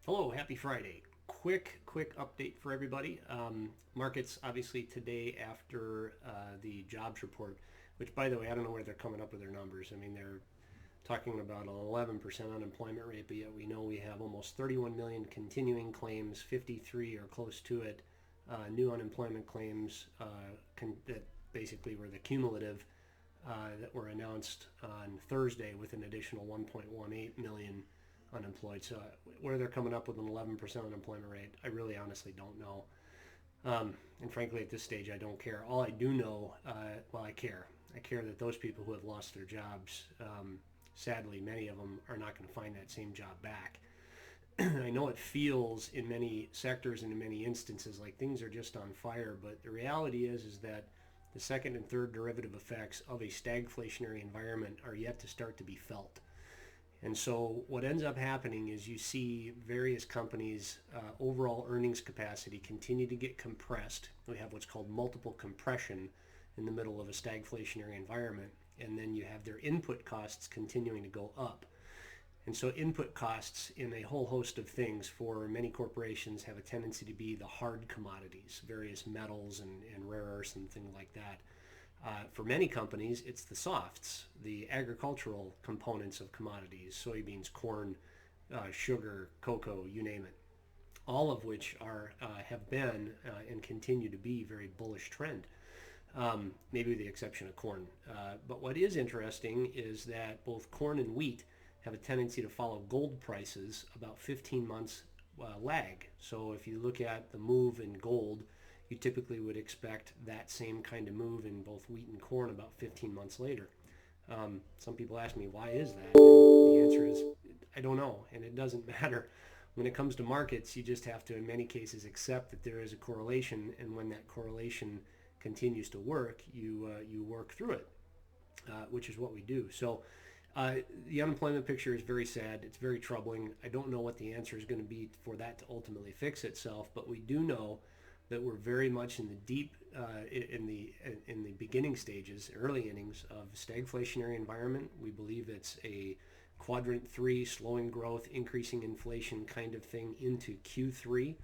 Hello, happy Friday. Quick update for everybody. Markets obviously today after the jobs report, which by the way, I don't know where they're coming up with their numbers. I mean, they're talking about an 11% unemployment rate, but yet we know we have almost 31 million continuing claims, 53 or close to it, new unemployment claims that basically were the cumulative that were announced on Thursday with an additional 1.18 million unemployed. So where they're coming up with an 11% unemployment rate, I really honestly don't know. And frankly, at this stage, I don't care. All I do know, well, I care. I care that those people who have lost their jobs, sadly, many of them are not going to find that same job back. I know it feels in many sectors and in many instances like things are just on fire, but the reality is that the second and third derivative effects of a stagflationary environment are yet to start to be felt. And so what ends up happening is you see various companies' overall earnings capacity continue to get compressed. We have what's called multiple compression in the middle of a stagflationary environment. And then you have their input costs continuing to go up. And so input costs in a whole host of things for many corporations have a tendency to be the hard commodities, various metals and rare earths and things like that. For many companies, it's the softs, the agricultural components of commodities, soybeans, corn, sugar, cocoa, you name it. All of which have been and continue to be very bullish trend. Maybe with the exception of corn. But what is interesting is that both corn and wheat have a tendency to follow gold prices about 15 months lag. So if you look at the move in gold, you typically would expect that same kind of move in both wheat and corn about 15 months later. Some people ask me, why is that? And the answer is, I don't know, and it doesn't matter. When it comes to markets, you just have to, in many cases, accept that there is a correlation, and when that correlation continues to work, you work through it, which is what we do. So the unemployment picture is very sad. It's very troubling. I don't know what the answer is going to be for that to ultimately fix itself, but we do know that we're very much in the deep in the beginning stages, early innings of stagflationary environment. We believe it's a quadrant 3 slowing growth, increasing inflation kind of thing into Q3.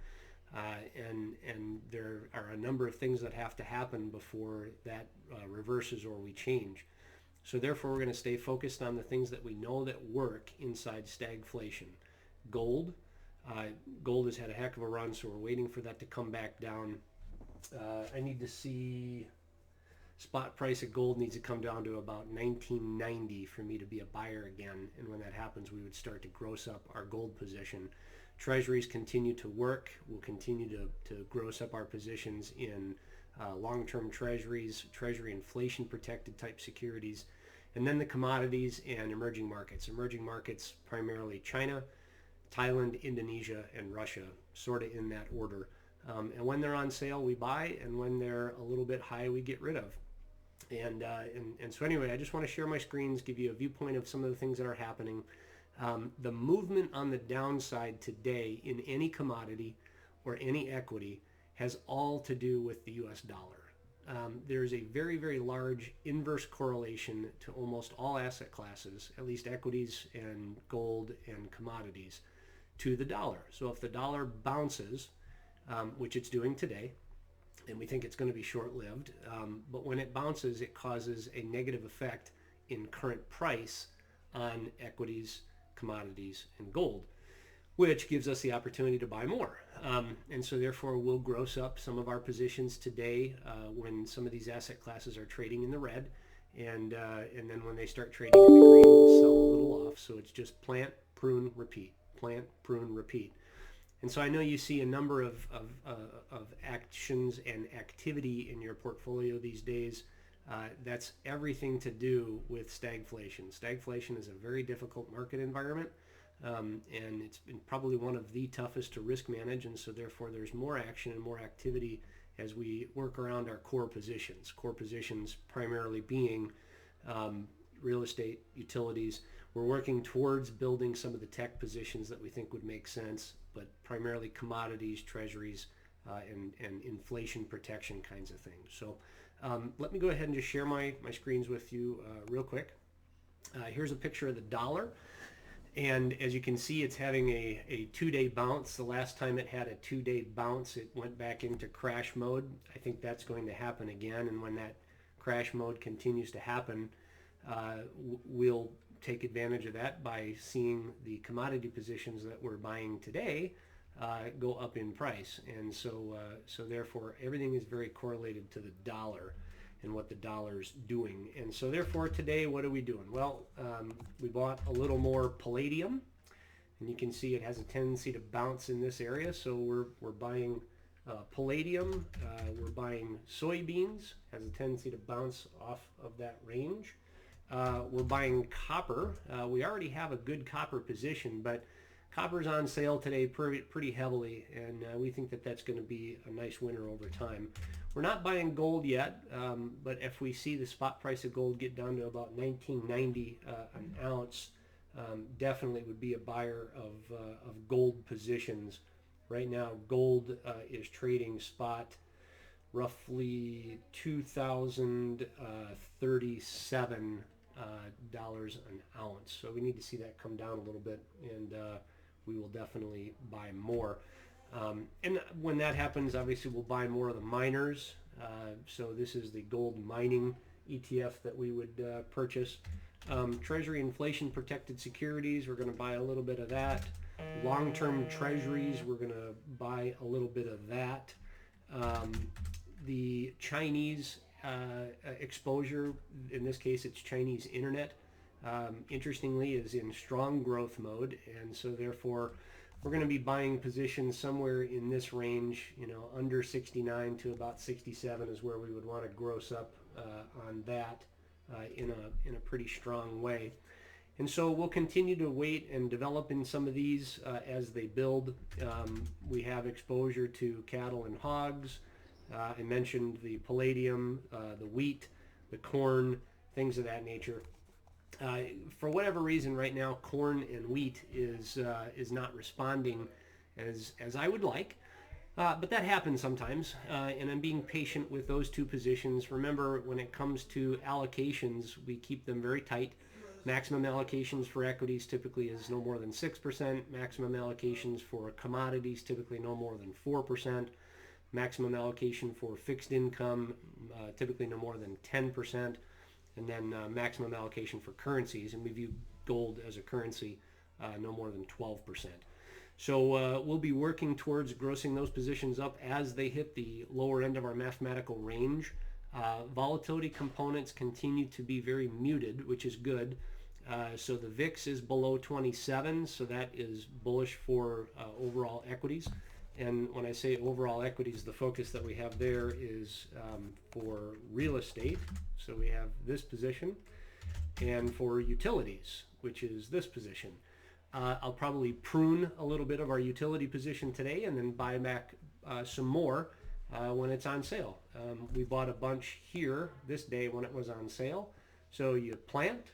And there are a number of things that have to happen before that reverses or we change. So therefore, we're going to stay focused on the things that we know that work inside stagflation. Gold. Gold has had a heck of a run, so we're waiting for that to come back down. I need to see spot price of gold needs to come down to about 1990 for me to be a buyer again. And when that happens, we would start to gross up our gold position. Treasuries continue to work. We'll continue to gross up our positions in long-term treasuries, treasury inflation protected type securities, and then the commodities and emerging markets. Emerging markets, primarily China, Thailand, Indonesia, and Russia, sort of in that order. And when they're on sale, we buy, and when they're a little bit high, we get rid of. And so anyway, I just want to share my screens, give you a viewpoint of some of the things that are happening. The movement on the downside today in any commodity or any equity has all to do with the US dollar. There's a very, very large inverse correlation to almost all asset classes, at least equities and gold and commodities, to the dollar. So if the dollar bounces, which it's doing today, and we think it's going to be short-lived, but when it bounces, it causes a negative effect in current price on equities, commodities, and gold, which gives us the opportunity to buy more. And so therefore, we'll gross up some of our positions today when some of these asset classes are trading in the red. And then when they start trading in the green, we'll sell a little off. So it's just plant, prune, repeat. Plant, prune, repeat. And so I know you see a number of actions and activity in your portfolio these days. That's everything to do with stagflation. Stagflation is a very difficult market environment. And it's been probably one of the toughest to risk manage, and so therefore there's more action and more activity as we work around our core positions. Core positions primarily being real estate, utilities. We're working towards building some of the tech positions that we think would make sense, but primarily commodities, treasuries, and inflation protection kinds of things. So let me go ahead and just share my screens with you real quick. Here's a picture of the dollar. And as you can see, it's having a 2-day bounce. The last time it had a 2-day bounce, it went back into crash mode. I think that's going to happen again. And when that crash mode continues to happen, we'll take advantage of that by seeing the commodity positions that we're buying today go up in price. And so therefore, everything is very correlated to the dollar and what the dollar's doing. And so therefore, today, what are we doing? Well, we bought a little more palladium, and you can see it has a tendency to bounce in this area. So we're buying palladium. We're buying soybeans, has a tendency to bounce off of that range. We're buying copper. We already have a good copper position, but copper's on sale today pretty heavily, and we think that that's going to be a nice winner over time. We're not buying gold yet, but if we see the spot price of gold get down to about $19.90 an ounce, definitely would be a buyer of gold positions. Right now, gold is trading spot roughly $2,037 an ounce. So we need to see that come down a little bit, and we will definitely buy more. And when that happens, obviously we'll buy more of the miners. So this is the gold mining ETF that we would purchase. Treasury inflation protected securities, we're going to buy a little bit of that. Long-term treasuries, we're going to buy a little bit of that. The Chinese exposure, in this case it's Chinese internet, interestingly is in strong growth mode, and so therefore we're going to be buying positions somewhere in this range, under 69 to about 67 is where we would want to gross up on that in a pretty strong way. And so we'll continue to wait and develop in some of these as they build. We have exposure to cattle and hogs. I mentioned the palladium, the wheat, the corn, things of that nature. For whatever reason, right now, corn and wheat is not responding as I would like, but that happens sometimes, and I'm being patient with those two positions. Remember, when it comes to allocations, we keep them very tight. Maximum allocations for equities typically is no more than 6%. Maximum allocations for commodities typically no more than 4%. Maximum allocation for fixed income typically no more than 10%. And then maximum allocation for currencies, and we view gold as a currency, no more than 12%. So we'll be working towards grossing those positions up as they hit the lower end of our mathematical range. Volatility components continue to be very muted, which is good. So the VIX is below 27, so that is bullish for overall equities. And when I say overall equities, the focus that we have there is for real estate. So we have this position, and for utilities, which is this position. I'll probably prune a little bit of our utility position today and then buy back some more when it's on sale. We bought a bunch here this day when it was on sale. So you plant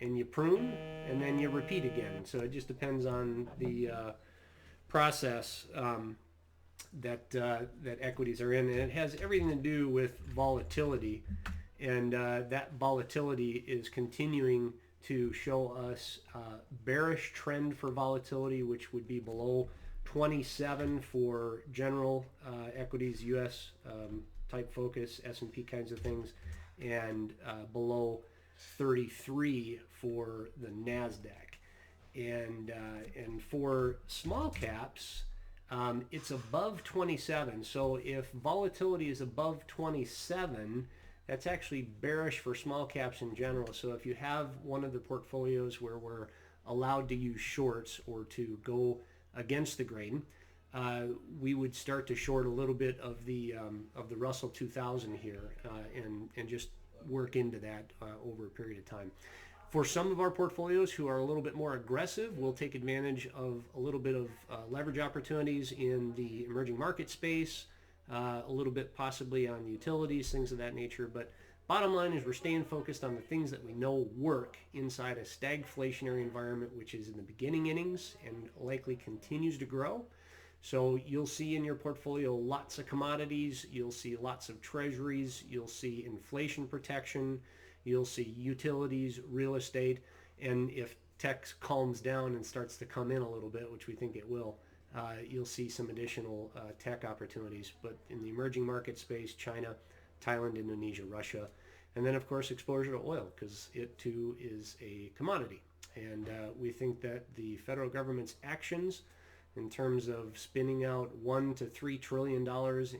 and you prune and then you repeat again. So it just depends on the process that equities are in, and it has everything to do with volatility, and that volatility is continuing to show us bearish trend for volatility, which would be below 27 for general equities, U.S. Type focus, S&P kinds of things, and below 33 for the NASDAQ. And for small caps, it's above 27. So if volatility is above 27, that's actually bearish for small caps in general. So if you have one of the portfolios where we're allowed to use shorts or to go against the grain, we would start to short a little bit of the Russell 2000 here, and just work into that over a period of time. For some of our portfolios who are a little bit more aggressive, we'll take advantage of a little bit of leverage opportunities in the emerging market space, a little bit possibly on utilities, things of that nature. But bottom line is we're staying focused on the things that we know work inside a stagflationary environment, which is in the beginning innings and likely continues to grow. So you'll see in your portfolio lots of commodities, you'll see lots of treasuries, you'll see inflation protection, you'll see utilities, real estate, and if tech calms down and starts to come in a little bit, which we think it will, you'll see some additional tech opportunities. But in the emerging market space, China, Thailand, Indonesia, Russia, and then of course exposure to oil, because it too is a commodity. And we think that the federal government's actions in terms of spinning out $1 to $3 trillion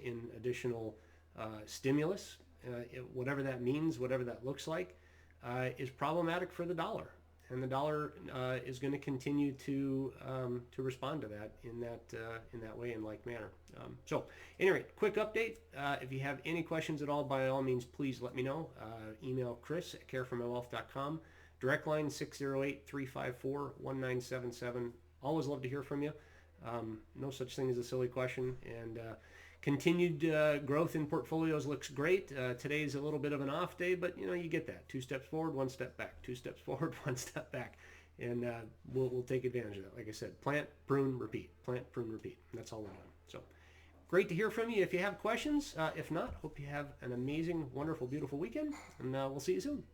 in additional stimulus, whatever that means, whatever that looks like, is problematic for the dollar. And the dollar is going to continue to respond to that in that way, in like manner. So, anyway, quick update. If you have any questions at all, by all means, please let me know. Email Chris at careformywealth.com. Direct line 608-354-1977. Always love to hear from you. No such thing as a silly question. And continued growth in portfolios looks great. Today is a little bit of an off day, but you get that. 2 steps forward, 1 step back. 2 steps forward, 1 step back. And we'll take advantage of that. Like I said, plant, prune, repeat. Plant, prune, repeat. And that's all we're doing. So great to hear from you if you have questions. If not, hope you have an amazing, wonderful, beautiful weekend. And we'll see you soon.